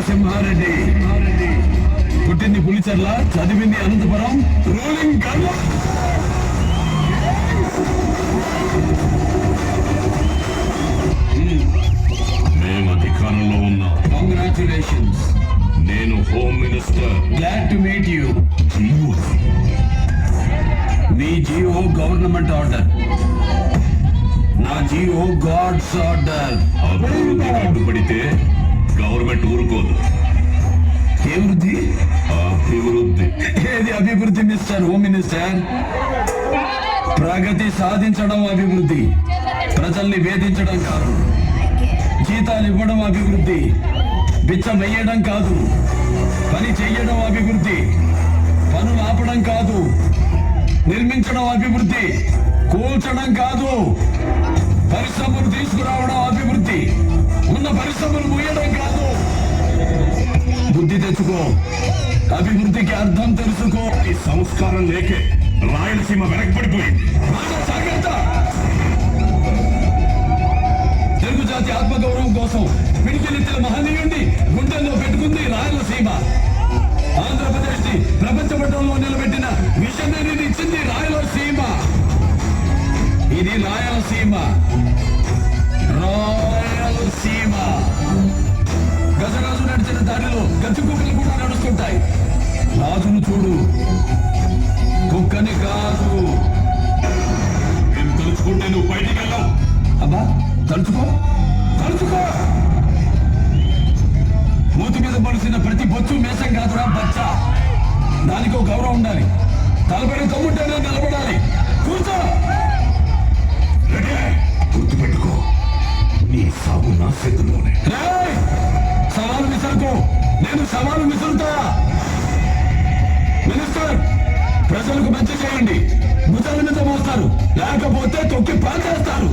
సింహారెడ్డి పుట్టింది పులిచెర్ల, చదివింది అనంతపురం, రూలింగ్ గర్వ. మేము అధికారంలో ఉన్నాం. కంగ్రాచులేషన్స్. నేను home minister. Glad to meet you. మీ జియో గవర్నమెంట్ ఆర్డర్, నా జియో గాడ్స్ ఆర్డర్. అభివృద్ధి అడ్డుపడితే గవర్నమెంట్ ఊరుకోదు. అభివృద్ధి అభివృద్ధి ఏది అభివృద్ధి మిస్టర్ హోమ్ మినిస్టర్? ప్రగతి సాధించడం అభివృద్ధి, ప్రజల్ని వేధించడం కాదు. జీతాలు ఇవ్వడం అభివృద్ధి, బిచ్చం వేయడం కాదు. పని చెయ్యడం అభివృద్ధి, పనులు ఆపడం కాదు. నిర్మించడం అభివృద్ధి, కూల్చడం కాదు. పరిశ్రమలు తీసుకురావడం అభివృద్ధి, ఉన్న పరిశ్రమలు మూయడం కాదు. బుద్ధి తెచ్చుకో, అభివృద్ధికి అర్థం తెలుసుకో. ఈ సంస్కారం లేకే రాయలసీమ వెనకబడిపోయింది. జాగ్రత్త. తెలుగు జాతి ఆత్మగౌరవం కోసం పిడికిలెత్తిన మహనీయుడిని గుండెల్లో పెట్టుకుంది రాయలసీమ. ఆంధ్రప్రదేశ్ ని ప్రపంచ పటంలో నిలబెట్టిన మిషనరీని ఇచ్చింది రాయలసీమ. ఇది రాయలసీమ, రాయలసీమ. గజరాజు నడిచిన దారిలో గచ్చి కుక్కలు కూడా నడుస్తుంటాయి. రాజును చూడు, కుక్కని కాదు. నేను తలుచుకుంటే నువ్వు బయటికి వెళ్ళావు. అబ్బా, తలుచుకో తలుచుకో. మూతి మీద పడిసిన ప్రతి బొచ్చు మేషం కాదురా బచ్చ. దానికో గౌరవం ఉండాలి. తలపడి తమ్ముంటేనే నిలబడాలి. కూర్చో. గుర్తుపెట్టుకో, నీ సాగు నా చేతుల్లోనే. సవాలు విసరుకో, నేను సవాలు విసురుతా. మినిస్టర్, ప్రజలకు మంచి చేయండి. భుజాల మీద మోస్తారు, లేకపోతే తొక్కి పాల్చేస్తారు.